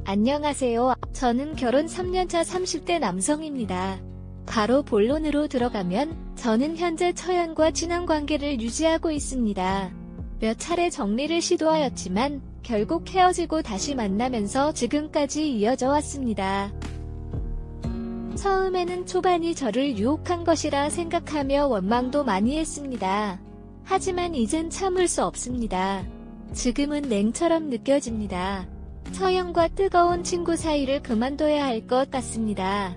안녕하세요. 저는 결혼 3년차 30대 남성입니다. 바로 본론으로 들어가면 저는 현재 처형과 친한 관계를 유지하고 있습니다. 몇 차례 정리를 시도하였지만 결국 헤어지고 다시 만나면서 지금까지 이어져 왔습니다. 처음에는 초반이 저를 유혹한 것이라 생각하며 원망도 많이 했습니다. 하지만 이젠 참을 수 없습니다. 지금은 냉처럼 느껴집니다. 처형과 뜨거운 친구 사이를 그만둬야 할 것 같습니다.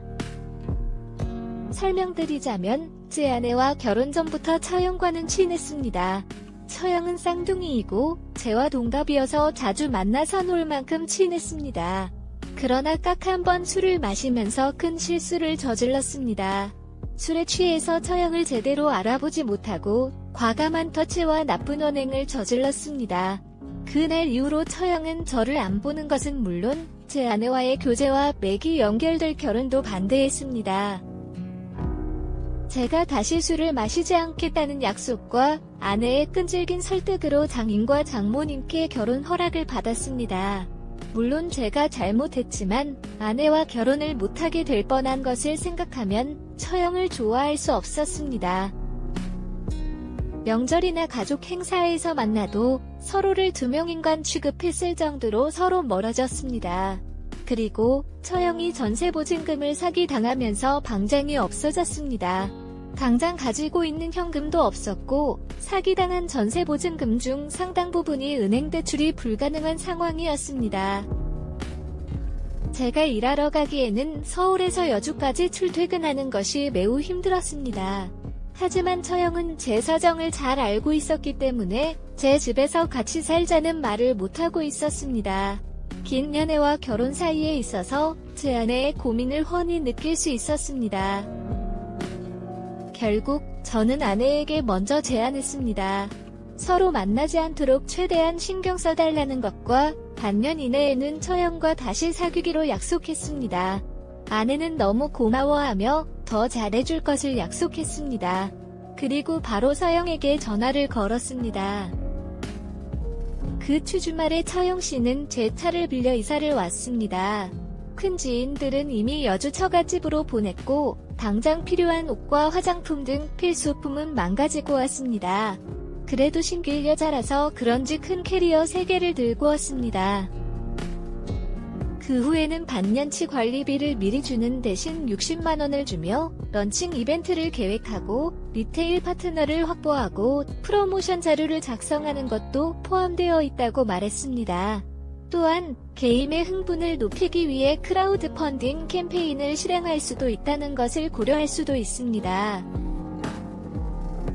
설명드리자면 제 아내와 결혼 전부터 처형과는 친했습니다. 처형은 쌍둥이이고 제와 동갑이어서 자주 만나서 놀 만큼 친했습니다. 그러나 딱 한 번 술을 마시면서 큰 실수를 저질렀습니다. 술에 취해서 처형을 제대로 알아보지 못하고 과감한 터치와 나쁜 언행을 저질렀습니다. 그날 이후로 처형은 저를 안 보는 것은 물론 제 아내와의 교제와 맥이 연결될 결혼도 반대했습니다. 제가 다시 술을 마시지 않겠다는 약속과 아내의 끈질긴 설득으로 장인과 장모님께 결혼 허락을 받았습니다. 물론 제가 잘못했지만 아내와 결혼을 못하게 될 뻔한 것을 생각하면 처형을 좋아할 수 없었습니다. 명절이나 가족 행사에서 만나도 서로를 두명인간 취급했을 정도로 서로 멀어졌습니다. 그리고 처형이 전세보증금을 사기당하면서 방장이 없어졌습니다. 당장 가지고 있는 현금도 없었고 사기당한 전세보증금 중 상당 부분이 은행 대출이 불가능한 상황이었습니다. 제가 일하러 가기에는 서울에서 여주까지 출퇴근하는 것이 매우 힘들었습니다. 하지만 처형은 제 사정을 잘 알고 있었기 때문에 제 집에서 같이 살자는 말을 못하고 있었습니다. 긴 연애와 결혼 사이에 있어서 제 아내의 고민을 훤히 느낄 수 있었습니다. 결국 저는 아내에게 먼저 제안했습니다. 서로 만나지 않도록 최대한 신경 써달라는 것과 반년 이내에는 처형과 다시 사귀기로 약속했습니다. 아내는 너무 고마워하며 더 잘해줄 것을 약속했습니다. 그리고 바로 처형에게 전화를 걸었습니다. 그 주말에 처형씨는 제 차를 빌려 이사를 왔습니다. 큰 지인들은 이미 여주 처갓집으로 보냈고 당장 필요한 옷과 화장품 등 필수품은 망가지고 왔습니다. 그래도 신길 여자라서 그런지 큰 캐리어 3개를 들고 왔습니다. 그 후에는 반년치 관리비를 미리 주는 대신 60만원을 주며 런칭 이벤트를 계획하고 리테일 파트너를 확보하고 프로모션 자료를 작성하는 것도 포함되어 있다고 말했습니다. 또한 게임의 흥분을 높이기 위해 크라우드 펀딩 캠페인을 실행할 수도 있다는 것을 고려할 수도 있습니다.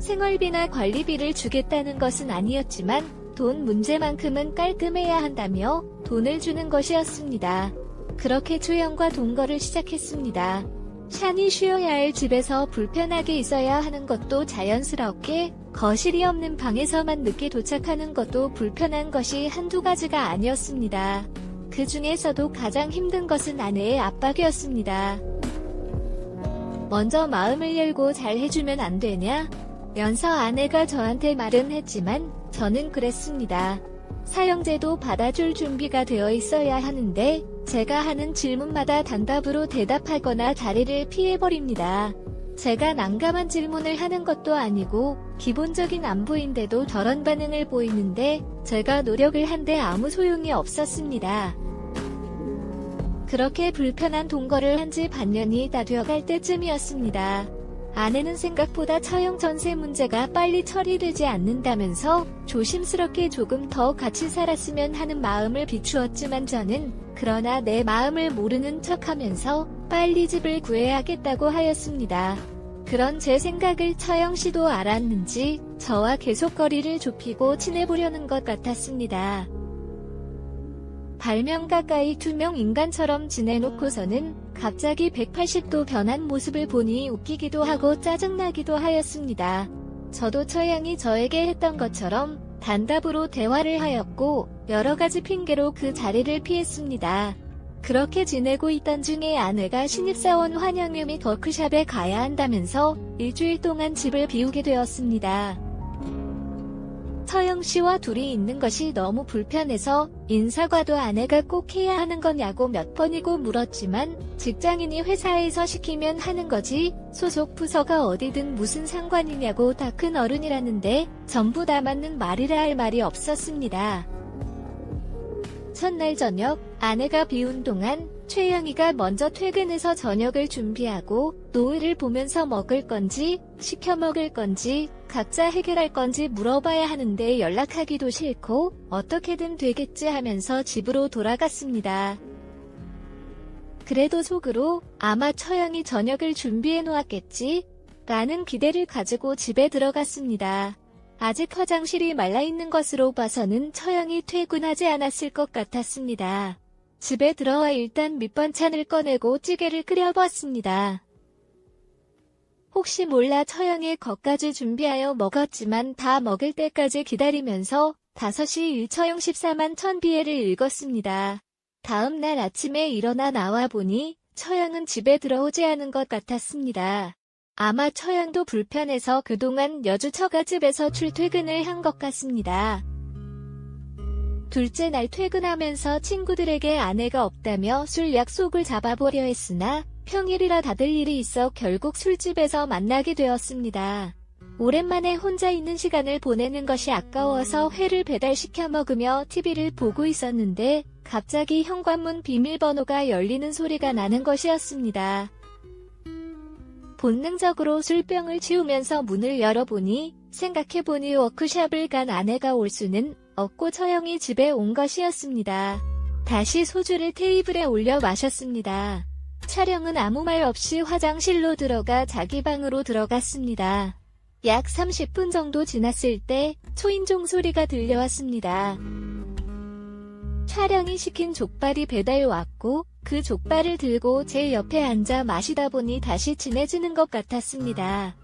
생활비나 관리비를 주겠다는 것은 아니었지만 돈 문제만큼은 깔끔해야 한다며 돈을 주는 것이었습니다. 그렇게 초형과 동거를 시작했습니다. 샤니 쉬어야 할 집에서 불편하게 있어야 하는 것도 자연스럽게 거실이 없는 방에서만 늦게 도착하는 것도 불편한 것이 한두 가지가 아니었습니다. 그 중에서도 가장 힘든 것은 아내의 압박이었습니다. 먼저 마음을 열고 잘 해주면 안 되냐? 면서 아내가 저한테 말은 했지만 저는 그랬습니다. 사형제도 받아줄 준비가 되어 있어야 하는데 제가 하는 질문마다 단답으로 대답하거나 자리를 피해버립니다. 제가 난감한 질문을 하는 것도 아니고 기본적인 안부인데도 저런 반응을 보이는데 제가 노력을 한데 아무 소용이 없었습니다. 그렇게 불편한 동거를 한 지 반년이 다 되어갈 때쯤이었습니다. 아내는 생각보다 처형 전세 문제가 빨리 처리되지 않는다면서 조심스럽게 조금 더 같이 살았으면 하는 마음을 비추었지만 저는 그러나 내 마음을 모르는 척하면서 빨리 집을 구해야겠다고 하였습니다. 그런 제 생각을 처형씨도 알았는지 저와 계속 거리를 좁히고 친해보려는 것 같았습니다. 발명 가까이 투명 인간처럼 지내놓고서는 갑자기 180도 변한 모습을 보니 웃기기도 하고 짜증나기도 하였습니다. 저도 처형이 저에게 했던 것처럼 단답으로 대화를 하였고 여러가지 핑계로 그 자리를 피했습니다. 그렇게 지내고 있던 중에 아내가 신입사원 환영회 및 워크숍에 가야 한다면서 일주일 동안 집을 비우게 되었습니다. 처영 씨와 둘이 있는 것이 너무 불편해서 인사과도 아내가 꼭 해야 하는 거냐고 몇 번이고 물었지만 직장인이 회사에서 시키면 하는 거지 소속 부서가 어디든 무슨 상관이냐고 다 큰 어른이라는데 전부 다 맞는 말이라 할 말이 없었습니다. 첫날 저녁 아내가 비운 동안 최영희가 먼저 퇴근해서 저녁을 준비하고 노을을 보면서 먹을 건지 시켜 먹을 건지 각자 해결할 건지 물어봐야 하는데 연락하기도 싫고 어떻게든 되겠지 하면서 집으로 돌아갔습니다. 그래도 속으로 아마 처영이 저녁을 준비해 놓았겠지? 라는 기대를 가지고 집에 들어갔습니다. 아직 화장실이 말라있는 것으로 봐서는 처영이 퇴근하지 않았을 것 같았습니다. 집에 들어와 일단 밑반찬을 꺼내고 찌개를 끓여봤습니다. 혹시 몰라 처영이 것까지 준비하여 먹었지만 다 먹을 때까지 기다리면서 5시 1처영 14만 1000비엘을 읽었습니다. 다음 날 아침에 일어나 나와보니 처영은 집에 들어오지 않은 것 같았습니다. 아마 처영도 불편해서 그동안 여주 처가집에서 출퇴근을 한 것 같습니다. 둘째 날 퇴근하면서 친구들에게 아내가 없다며 술 약속을 잡아보려 했으나 평일이라 다들 일이 있어 결국 술집에서 만나게 되었습니다. 오랜만에 혼자 있는 시간을 보내는 것이 아까워서 회를 배달시켜 먹으며 TV를 보고 있었는데 갑자기 현관문 비밀번호가 열리는 소리가 나는 것이었습니다. 본능적으로 술병을 치우면서 문을 열어보니 생각해보니 워크숍을 간 아내가 올 수는 없고 처영이 집에 온 것이었습니다. 다시 소주를 테이블에 올려 마셨습니다. 촬영은 아무 말 없이 화장실로 들어가 자기 방으로 들어갔습니다. 약 30분 정도 지났을 때 초인종 소리가 들려왔습니다. 촬영이 시킨 족발이 배달 왔고 그 족발을 들고 제 옆에 앉아 마시다 보니 다시 친해지는 것 같았습니다.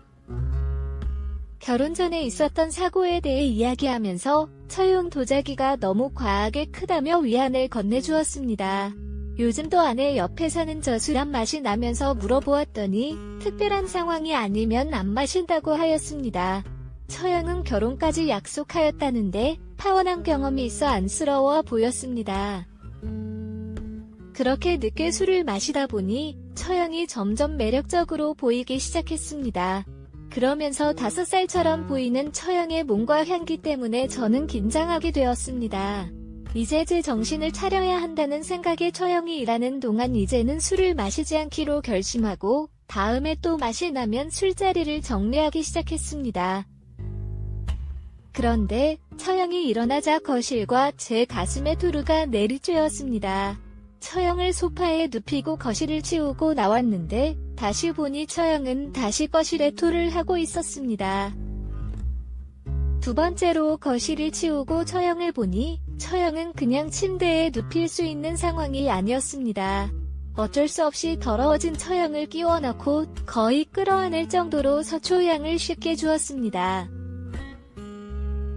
결혼 전에 있었던 사고에 대해 이야기하면서 처용 도자기가 너무 과하게 크다며 위안을 건네주었습니다. 요즘도 아내 옆에 사는 저술한 맛이 나면서 물어보았더니 특별한 상황이 아니면 안 마신다고 하였습니다. 처형은 결혼까지 약속하였다는데 파혼한 경험이 있어 안쓰러워 보였습니다. 그렇게 늦게 술을 마시다 보니 처형이 점점 매력적으로 보이기 시작했습니다. 그러면서 5살처럼 보이는 처형의 몸과 향기 때문에 저는 긴장하게 되었습니다. 이제 제 정신을 차려야 한다는 생각에 처형이 일하는 동안 이제는 술을 마시지 않기로 결심하고 다음에 또 맛이 나면 술자리를 정리하기 시작했습니다. 그런데 처형이 일어나자 거실과 제 가슴에 두루가 내리쬐었습니다. 처형을 소파에 눕히고 거실을 치우고 나왔는데 다시 보니 처형은 다시 거실에 토를 하고 있었습니다. 두 번째로 거실을 치우고 처형을 보니 처형은 그냥 침대에 눕힐 수 있는 상황이 아니었습니다. 어쩔 수 없이 더러워진 처형을 끼워 넣고 거의 끌어안을 정도로 서초향을 쉽게 주었습니다.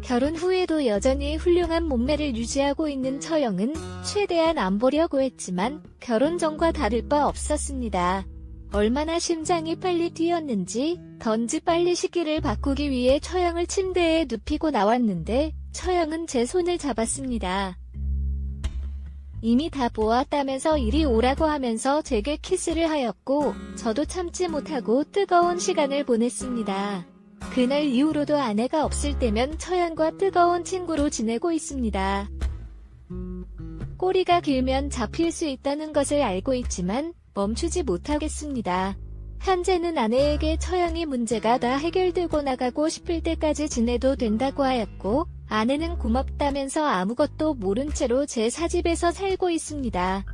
결혼 후에도 여전히 훌륭한 몸매를 유지하고 있는 처형은 최대한 안 보려고 했지만 결혼 전과 다를 바 없었습니다. 얼마나 심장이 빨리 뛰었는지 던지 빨리 시기를 바꾸기 위해 처형을 침대에 눕히고 나왔는데 처형은 제 손을 잡았습니다. 이미 다 보았다면서 이리 오라고 하면서 제게 키스를 하였고 저도 참지 못하고 뜨거운 시간을 보냈습니다. 그날 이후로도 아내가 없을 때면 처형과 뜨거운 친구로 지내고 있습니다. 꼬리가 길면 잡힐 수 있다는 것을 알고 있지만 멈추지 못하겠습니다. 현재는 아내에게 처형이 문제가 다 해결되고 나가고 싶을 때까지 지내도 된다고 하였고 아내는 고맙다면서 아무것도 모른 채로 제 사집에서 살고 있습니다.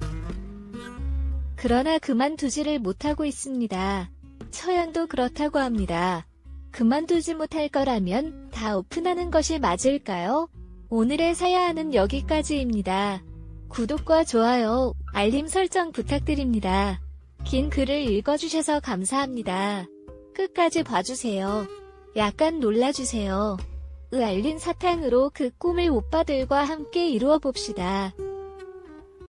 그러나 그만두지를 못하고 있습니다. 처형도 그렇다고 합니다. 그만두지 못할 거라면 다 오픈하는 것이 맞을까요? 오늘의 사야하는 여기까지입니다. 구독과 좋아요, 알림 설정 부탁드립니다. 긴 글을 읽어주셔서 감사합니다. 끝까지 봐주세요. 약간 놀라주세요. 알린 사탕으로 그 꿈을 오빠들과 함께 이루어봅시다.